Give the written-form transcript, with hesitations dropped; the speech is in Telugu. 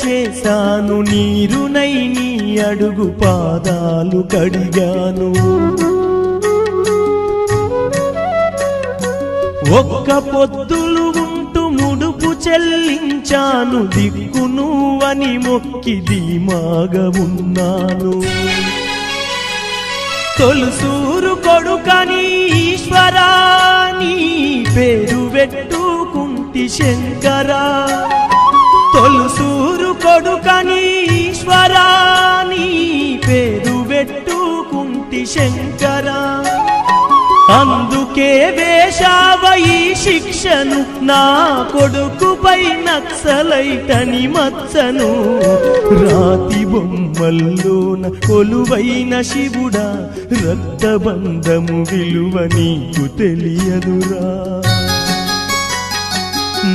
చేశాను, నీరునై నీ అడుగు పాదాలు కడిగాను. ఒక్క పొద్దులు ఉంటూ ముడుపు చెల్లించాను, దిక్కు నువ్వని మొక్కి ధీమాగా ఉన్నాను. తొలుసూరు కొడుకని ఈశ్వరా నీ పేరు పెట్టుకుంటి శంకరా, తొలుసూరు కొడుకని ఈశ్వరా నీ పేరు పెట్టుకుంటి శంకరా. అందుకే వేశావయి శిక్షను, నా కొడుకుపై నక్సలైటని మచ్చను. రాతి బొమ్మల్లోన కొలువైన శివుడా, రక్తబంధము విలువ నీకు తెలియదురా.